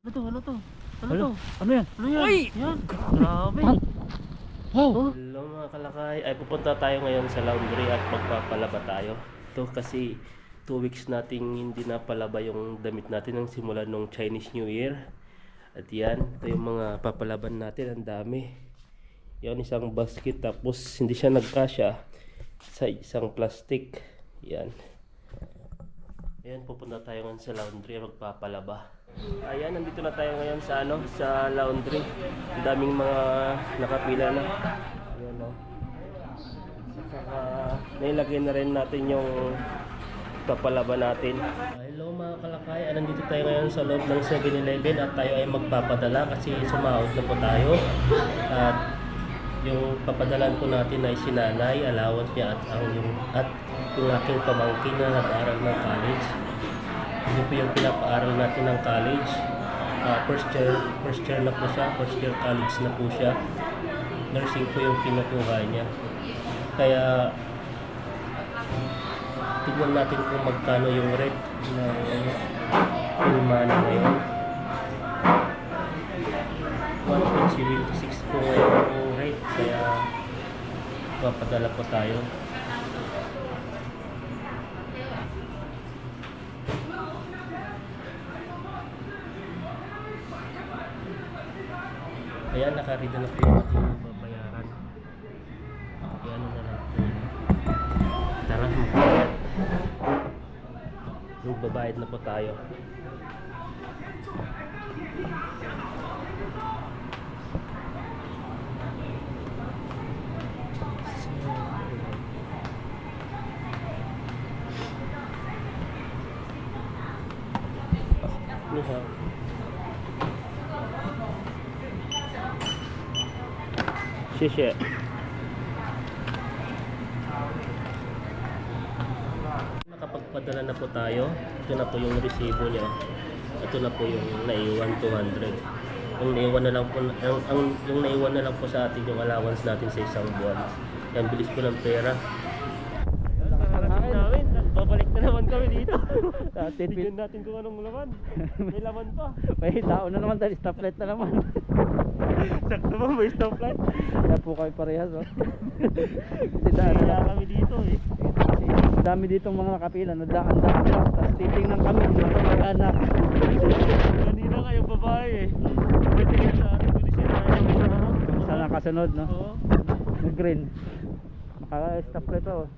Ano to? Ano to? Ano Hello? to? Ano yan? Ano yan? Uy! Yan. Grabe. Wow! Oh. Hello mga kalakay. Ay pupunta tayo ngayon sa laundry at magpapalaba tayo. Ito kasi 2 weeks nating hindi napalaba yung damit natin ng simula nung Chinese New Year. At yan, ito yung mga papalaban natin. Ang dami. Yan isang basket tapos hindi siya nagkasya sa isang plastic. Yan. Ayan, pupunta tayo ngayon sa laundry magpapalaba. Ayan, nandito na tayo ngayon sa sa laundry. Ang daming mga nakapila na. Ayan, no. At saka nailagay na rin natin yung papalaba natin. Hello mga kalakay, nandito tayo ngayon sa loob ng 7-Eleven at tayo ay magpapadala kasi sumahod na po tayo. At yung papadalan po natin ay si nanay, allowance niya at yung aking pamangkin na nag-aaral ng college. Hindi po yung pinapaaral natin ng college. First year na po siya, first year college na po siya. Nursing po yung pinukuha niya. Kaya tignan natin kung magkano yung rate ng full money ngayon. 1.76 po ngayon yung rate, kaya papadala po tayo. Ayan, nakarida na po yung ating babayaran. Kaya ano na lang po yun. Tara, magbayad. Magbabayad na po tayo. Luha. Xie. Nakapagpadala na po tayo. Ito na po yung resibo niya. Ito na po yung naiwan 200. Yung naiwan na lang po yung naiwan na lang po sa atin yung allowance natin sa isang buwan. Yan, bilis po ng pera. Babalik na naman kami dito. Tignan natin kung anong laman. May laman pa. May tao na naman dahil stoplight na naman. Sakto ba may stoplight? Kaya po kami parehas, oh. Kasi Kaya kami dito eh. dami ditong mga nakapila, nadaan-daan lang. Tapos titingnan kami, mag-anak. Kanina nga yung babae eh. May tingin sa ating pulisin na yung may sarap. Sana kasunod, no? Oo. Nag-green. Naka-stoplight pa, oh.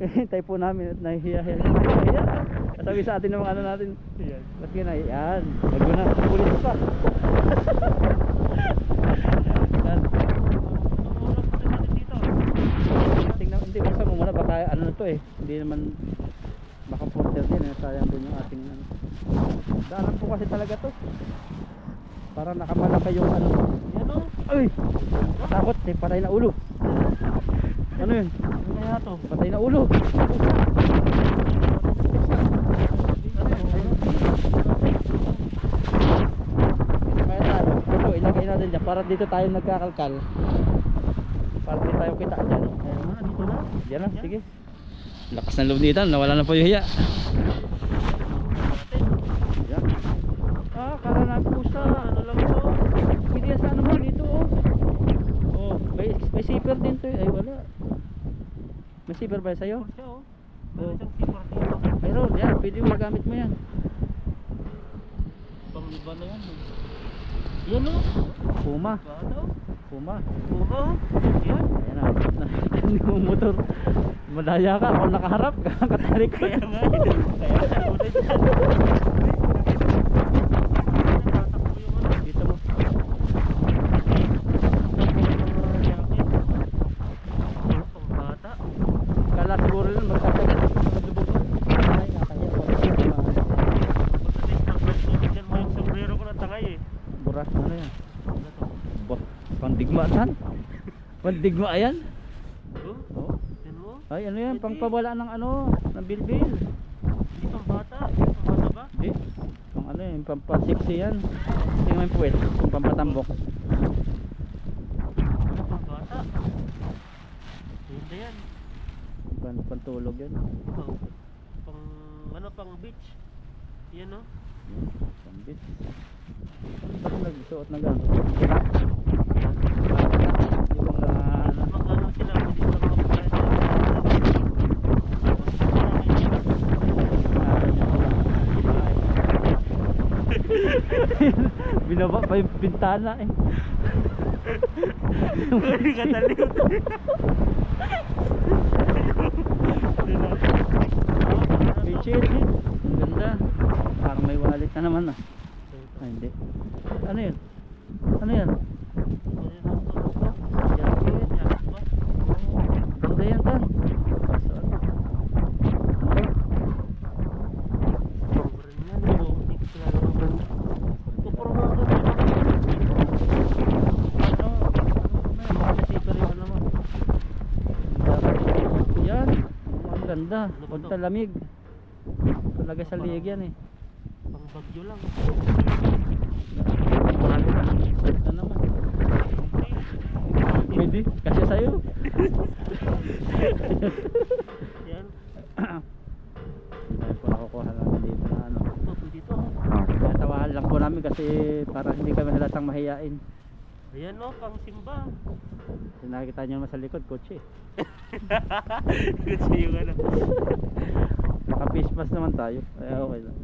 Hintay po namin at nahihiya. Sabi sa atin ng mga ano natin. Yan. Ba't yun ay, yan. Wag na, pulis pa. Yan. Tingnan, hindi, basta mo muna, baka ano na to eh. Hindi naman, baka porter din eh. Sayang din yung ating ano. Daanan po kasi talaga to. Para nakamalaka yung ano. Yan o. Ay! Takot, eh, patay na ulo. Ano yun? Ano kaya to? Patay na ulo. Kaya tayo, ito ilagay natin dyan para dito tayo nagkakalkal. Para dito tayo kita dyan. Ayun na, dito na. Diyan na, sige. Lakas ng loob nito, nawala na po yung hiya. Yan. Kala na pusa. Ano lang ito? Hindi yan sa ano man ito, oh. Oh, may zipper din to. Ay, wala. May zipper ba sa'yo? Siya o. Oh. Isang zipper dito. Mayroon, yan. Pwede mo magamit mo yan. Pangliba na yan. Yan o. Puma. Bata o. Puma. Puma o. Yan. Ayan na. Nakita mo motor. Madaya ka. Ako nakaharap. Katarik ko. Kaya nga eh. Kaya nga. Ulit yan. Dito mo. Bata. Kala siguro lang magkatagal. Maglubog ko. Ay, nakaya. Yan mo yung sombrero ko na tangay eh. Buras. Ano yan? Pandigmatan. Pandigma ayan. Oh? Yan mo? Ay, ano yan? Pangpawala ng ano? Ng bilbil. Hindi pang bata. Pang bata ba? Hindi. Pang ano yan? Pampasiksi yan. Tingnan mo yung puwet. Yung pampatambok. Ano pang bata? Hindi yan. Pantulog yan. Oh. Pang ano pang beach. Yan o. Sambit. Ba't nagsuot na gano'n? Yung mga ano. Mag-ano sila, hindi sila makapagkaya. Binaba pa yung pintana eh. Ay, kataliw. Pichit. Ang ganda. Parang may wallet na naman ah. Ay hindi. Ano yun? Ano yan? Ganda yan kan. Yan. Ang ganda. Huwag talamig. Talaga sa liig yan eh. Pang bagyo lang. Ganda naman. Pwede. Kasi sa'yo. Yan. Dahil po nakukuha namin dito na ano. Ito, dito. Tawahan lang po namin kasi para hindi kami halatang mahiyain. Ayan o, pang simba. Nakikita nyo naman sa likod, kotse. Kasi yung ano. Naka-face mask naman tayo. Ay okay lang.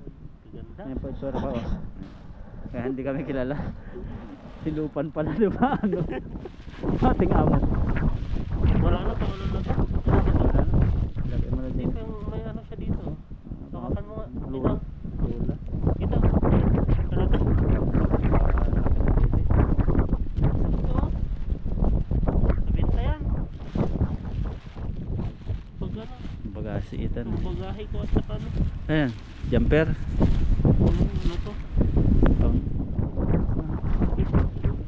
Ganda. Ayan po yung sura pa oh. Kaya hindi kami kilala. Silupan pala diba ano. Ating amo. Wala na, pang ano na to. Wala na. Lagay mo na din. Dito yung may ano siya dito. Tawakan mo nga. Dito. Lula. Ito. Ano to? Sabinta yan. Pag ano. Bagasiitan. Ang bagahe ko at saka ano. Ayan, jumper. Ano to? Pang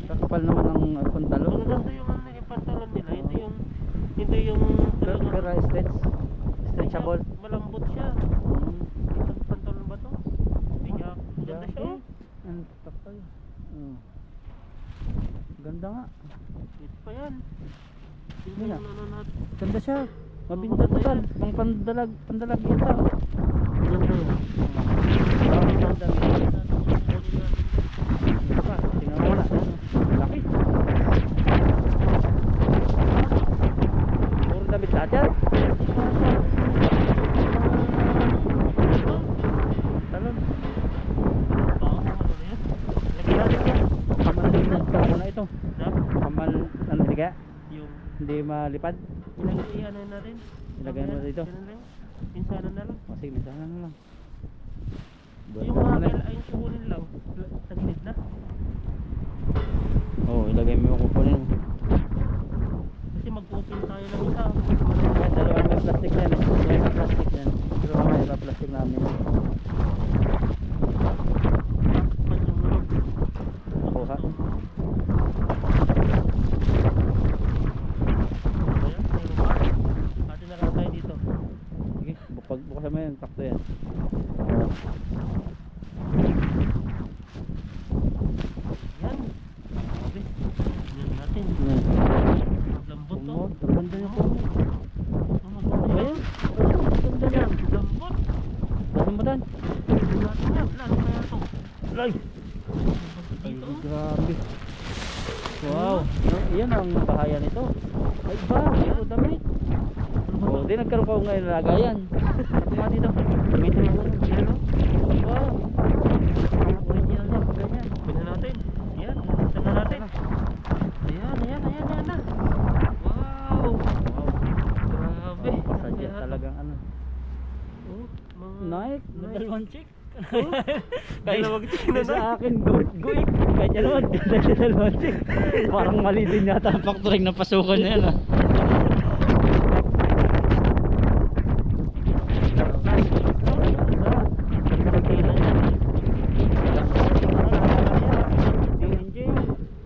kakapal naman ng pantalon. Maganda yung ano yung pantalon nila. Hindi yung Pero stretch. Stretchable. Malambot siya. Itong pantalon ba to? Hindi niya. Ganda siya oh. Ang takal. Ganda nga. Ito pa yan. Hindi Yung na. ano natin. Ganda siya. Mabintan. Pang pandalag yata. Ganda yan. Ganda. Ito pa. Tingnan mo na. Laki. Puro damit lahat yan. Talon. Lagyan natin yan. Kamal na na ito. Kamal, ano hindi kaya? Yung Hindi malipad. ano na rin. Ilagay mo dito. Pinsanan na lang. O sige, minsan na lang. Yung mga yung kukunin lang. Tagilid na. Oo, ilagay mo yung kukunin. Kasi mag-open tayo ng isa. Ayan, dalawa may plastic na yan. Ayan ang plastic yan. Pero mamaya iba plastic namin. Nakuha. Ate na lang tayo dito. Sige, bukasan mo yan. Sakto yan. Yan. Okay. Yan natin. Ayan. Lambot to. Kumot. Ganda yung kumot. Ayan. Ganda yan. Lambot. Basin mo dan. Natin yan. Lalo kaya to. Ay, Dito. grabe. Wow. Yan ang bahaya nito. Ay ba? Ito damit. Oh, di nagkaroon ko ngayon lagayan. At mga dito. Gamitin mo ko. Yan o. Wow. Original na. Ganyan. Tingnan natin. Yan. Tingnan natin. Ayan na. Wow. Wow. Grabe. Pasadya talagang ano. Oh, mga... Nike. Dalawang chick. Kaya chick na sa akin, guik. Kaya naman, dalawang chick. Parang mali din yata ang factoring na pasukan na yan ah.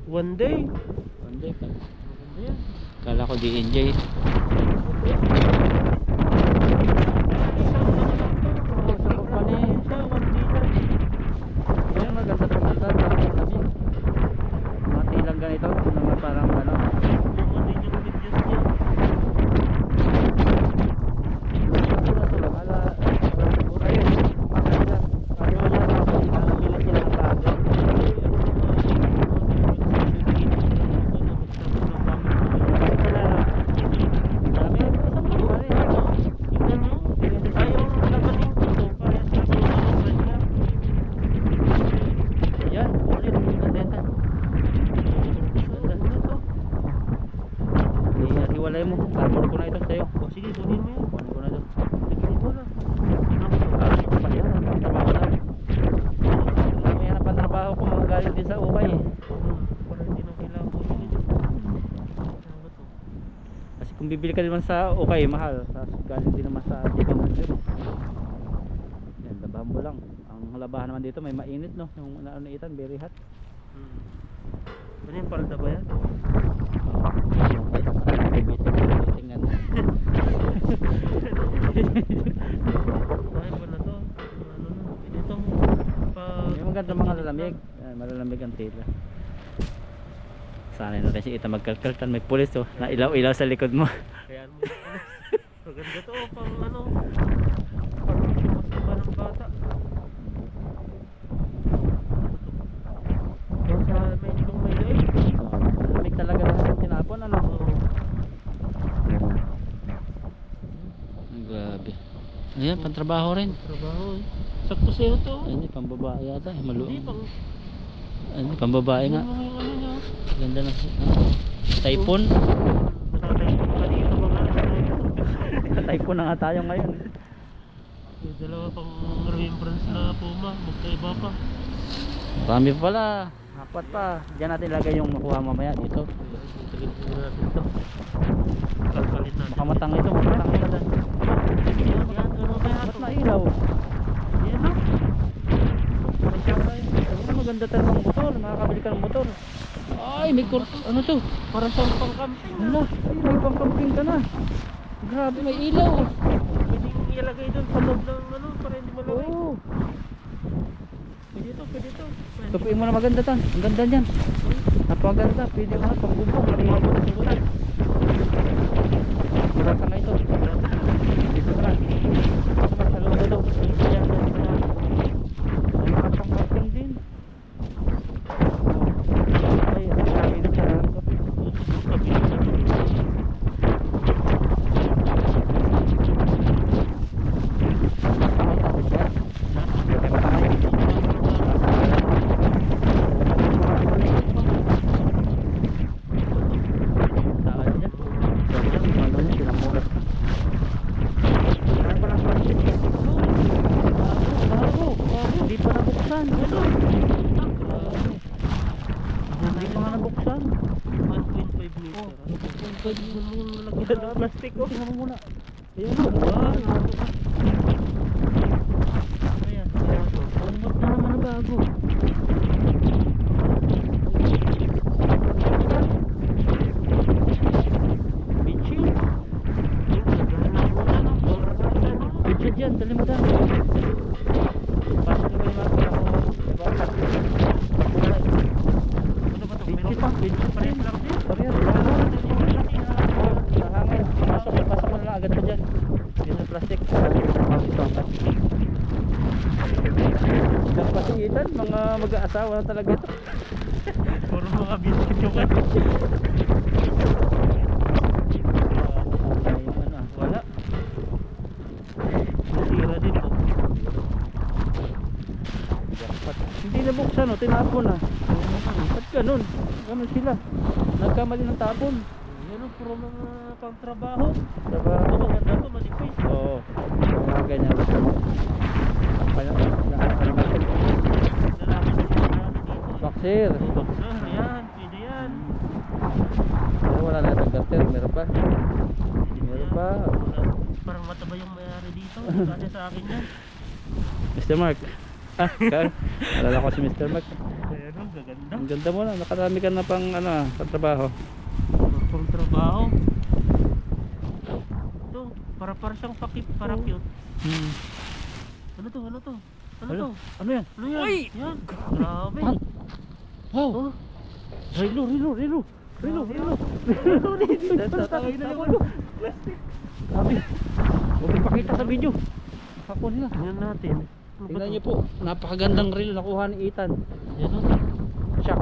One day. Kala ko DNJ. Ayan, maganda to ganda. Mga tilang ganito. Mga parang ano. Ayun. kaya mo. Armor ko na ito sa'yo. O sige, kunin mo yan. Kunin ko na ito. Tignan mo na. Tignan mo na. Alas ko pa yan. Trabaho na. May hanap ang trabaho ko mga galing din sa ukay eh. Para hindi na kailangan ko yun. Ano ba to? Kasi kung bibili ka naman sa ukay, mahal. Tapos galing din naman sa Japan Hunter. Yan, labahan mo lang. Ang labahan naman dito may mainit no. Yung naunitan, very hot. Ano yung palda ba yan? Tingnan. Ay ba na to? Ano na? Ito pag... Yung maganda mga lalamig. Ayan, malalamig ang tela. Sanay natin si Ita magkalkaltan. May pulis oh. Na ilaw-ilaw sa likod mo. Kaya mo maganda to pang ano? Pang ng bata. Yung sa may ilong may light. Malamig talaga na tinapon ano. Grabe. Ayan, pantrabaho rin. Trabaho eh. Sakto sa'yo to. Ay, pambabae yata. Hindi pang... Ay, pambabae nga. Ano yung ano niya? Ganda na. Typhoon. Nakatayo ka dito mga Typhoon na nga tayo ngayon. May dalawa pang remembrance na Puma. Magkaiba pa. Marami pa pala. Apat pa. Diyan natin ilagay yung makuha mamaya dito. Tagin po natin ito. Kalkalin natin. Makamatang ito. Makamatang ito dyan. Yan, yan. Ano kaya Ba't ito? mailaw? Yan no? Ay, maganda tayo ng motor. Makakabili ka ng motor. Ay, may ano to? Para sa pang camping. Hala, ay, may pang-camping ka na. Grabe, may ilaw. Pwedeng ilagay doon sa loob ng ano para hindi malagay. Oo. Pwede ito, pwede ito. Tupuin mo na maganda tan. Ang ganda niyan. Napakaganda. Pwede mo na pang-bubong. Malingay mo na siguro. Mura ka na ito. Dito ka na. Pasok sa loob ito. Ayan, may pang-camping din. Ay, sabi na sa ko. Hindi pa nabuksan. Hindi pa nga nabuksan. 1.5 meter. Pwede mo yung lalagyan ng plastic oh. Tingnan mo muna. Ayan o. Ayan. Umot na naman na bago. Bitchin. Bitchin dyan. Dali mo dyan. Pasok na yung mga pinakong. Bitchin pa. Bitchin pa rin. Parehas. Nahangin. Pasok mo na lang agad pa dyan. Yun yung plastic. Diyan pa si Ethan. Mga mag-aasawa na talaga ito. Puro mga biscuit yung ano. Yung ano, wala. Nasira din po. Hindi nabuksan o, tinapon na. Ba't ganun? Ganun sila. Nagkamali ng tapon. Yan o, puro mga pang trabaho. Diba? Ito maganda to, manipis. Oo. Mga ganyan. Lalaki na sila dito. Boxer. Boxer, yan. Pwede yan. Pero wala na itong garter. Meron pa. Meron pa. Parang mataba yung mayari dito. Kasi sa akin yan. Mr. Mark. Ah, alala ko si Mr. Mark. Ayan o, gaganda. Ang ganda mo na. Nakarami ka na pang ano, pang trabaho. Pang trabaho. Ito, para siyang para cute. Ano to? Ano to? Ano to? Ano yan? Ano yan? Uy! Yan. Grabe. Man. Wow! Oh. Rilo. Tatawag na yung ano. Grabe. Huwag ipakita sa video. Ako nila. Tingnan natin. Ano ba Tingnan to? niyo po. Napakagandang reel nakuha ni Ethan. Yan o. Shock.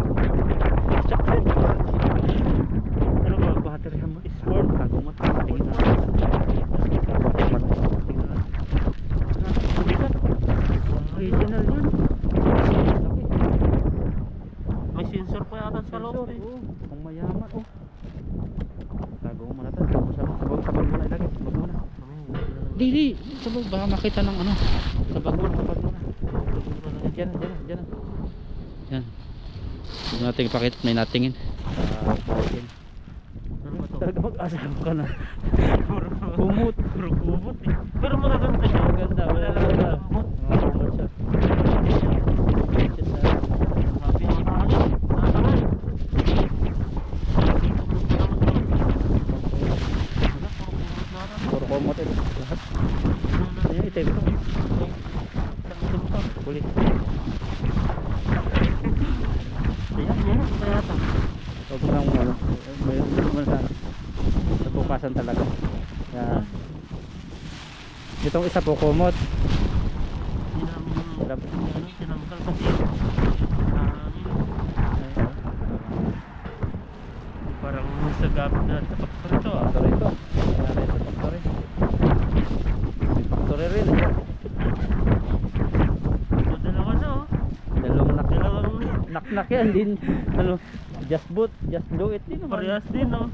Ano ba? Battery mo. Sport. Bago mo. Tingnan na. Tingnan na. Original yan. Laki. May sensor pa yata sa loob eh. Ang mayaman. Oh. Tago mo na ito. Dili, sabag baka makita ng ano. Sabag mo na. Diyan. Yan. Huwag natin ipakita, may natingin. Yan. Ano ba to? Talaga mag-asawa ka na. Kumot. Puro kumot eh. Pero magaganda siya. Maganda, Malalaki ang lambot. Kumot siya. Grabe ang hangin. Nakakangay. Dito mo pa naman to. Wala, puro kumot na lang. Puro kumot ito. Lahat. Ayan, itim ito. Itim to. Kulit. Yan. Kaya ito. Huwag mo lang ano. May sa bukasan talaga. Yan. Itong isa po kumot. Hindi namin tinanggal kasi parang sa gamit na tapak pa rito ah. Factory ito. Nangyari sa factory. May factory rin. O, dalawa na oh. Dalawang Dalawang naknak yan din. Ano, just boot, just do it din naman. parehas din oh.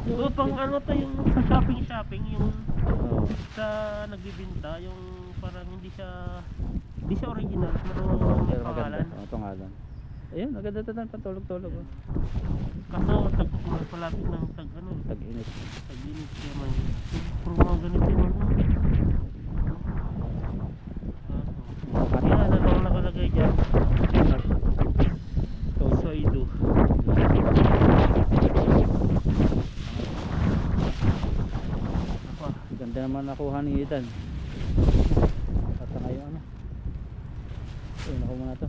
So pang ano to yung sa shopping yung Oo. sa nagbibinta yung parang hindi siya original pero may Pero maganda. pangalan. Oo, pangalan. Ayun, maganda ito na patulog-tulog. Oh. Kaso palapit ng Tag-init. tag-init kaya man. Puro mga ganito yun ano. Yan, ano ang nakalagay dyan? Soido. Apa? Ganda naman nakuha ni Ethan. At ngayon ano. Ayun, nakuha mo na ito.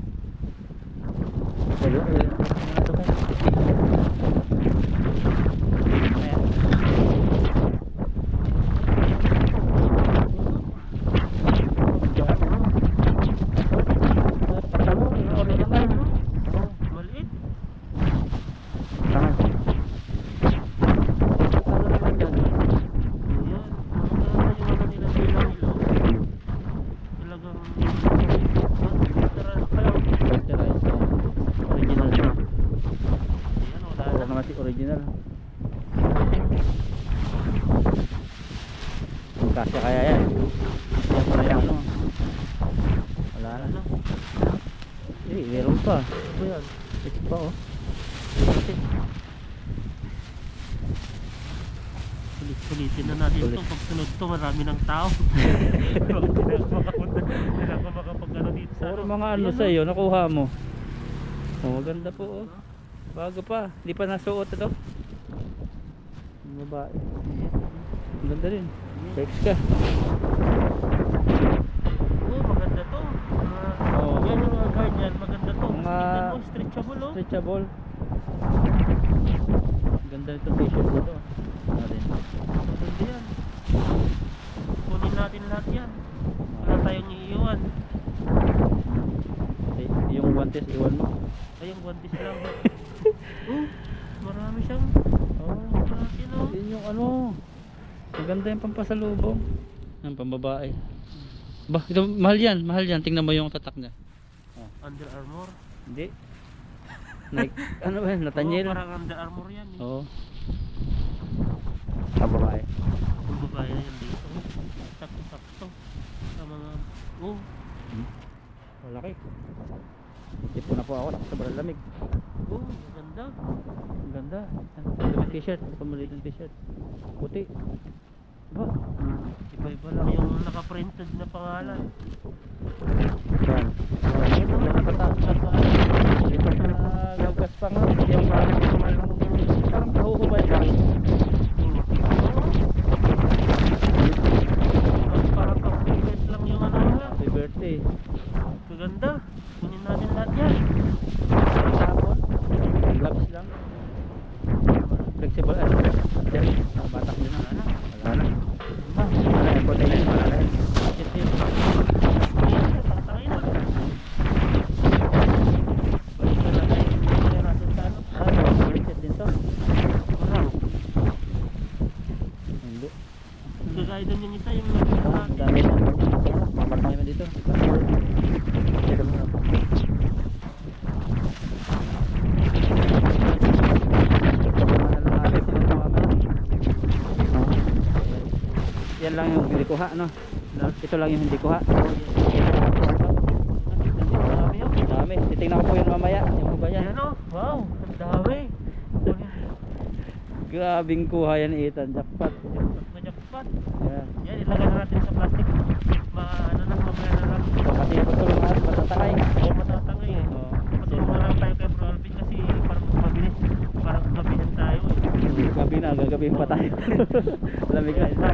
Ayun, ito kayo. Ayan. Maliit. Tangan. Ano naman dyan? Yan. Ang yung ano nila bilang nila. Talagang Characterize. Original siya. Yan, wala Oo na. naman si original. Kasya kaya yan. Yan pala yung ano. Wala Wala na. na. Eh, meron pa. Ano yan? Ito pa oh. Sulitin na natin Sulit. ito. Pag sunod to, marami ng tao. Hindi ako makapag-ano dito sa Puro mga ano Ayan, sa iyo, nakuha mo. Oh, maganda po oh. Bago pa, hindi pa nasuot ito. Ang babae. Ang ganda rin. Sex ka. oh, maganda to. Oo. Yan yung mga guardian, maganda to. Mga- Tingnan mo, stretchable oh. Stretchable. Ganda itong t-shirt nito. Ano rin. Maganda yan. Kunin natin lahat yan. Wala tayong iiwan. Okay, yung guantes iwan mo. Ay, yung guantes lang. Oh, marami siyang Oh, natin oh. yun yung ano. Maganda yung pampasalubong. Ang pambabae. Ba, ito mahal yan. Tingnan mo yung tatak niya. Under Armour. Hindi. Nike, ano ba yan? Nathaniel. Oh, parang Under Armour yan eh. Oo. Pambabae. Kung babae na yan dito. Sakto-sakto. Sa mga... Oh, Malaki. Tipo na po ako. Sobrang lamig. oh, maganda. Ang ganda. Ang ganda t-shirt. Pamaliit ng t-shirt. Puti. Ba? Iba-iba lang yung naka-printed na pangalan. Yan. Ito na nakatakas pa. Ito na gagkas pa nga. Yung parang kahuhubay lang. Parang pang-print lang yung ano nila. Happy birthday. Maganda. Kunin natin lahat yan. Tapon. Gloves lang. Flexible. Yan. Batak din na. Wala na. Wala na. Yung protein. Wala na. Shit yun. Tangin na. Balik na lang tayo. Kaya natin sa ano. Shit din to. Wala. Hindi. Kagaya doon yung isa yung nakita Ang natin. dami na. Mamatay mo dito. Dito mo na. Yan lang yung binikuha, no? Ito lang yung hindi kuha. Marami yun. Dami. Titingnan ko po yun mamaya. Yung iba yan. Ayan o. Wow, ang dami. Grabing kuha yan ni Ethan. Jackpot. Na jackpot. Yan. Yan, ilagay na natin sa plastic. Ano na, mamaya na lang. So, kasi tutulong natin matatangay. Oo, matatangay eh. Oo. Matulungan lang tayo kay Bro Alvin kasi parang mabilis. Parang gabihan tayo eh. Gabi na, gagabihin pa tayo. Lamig na.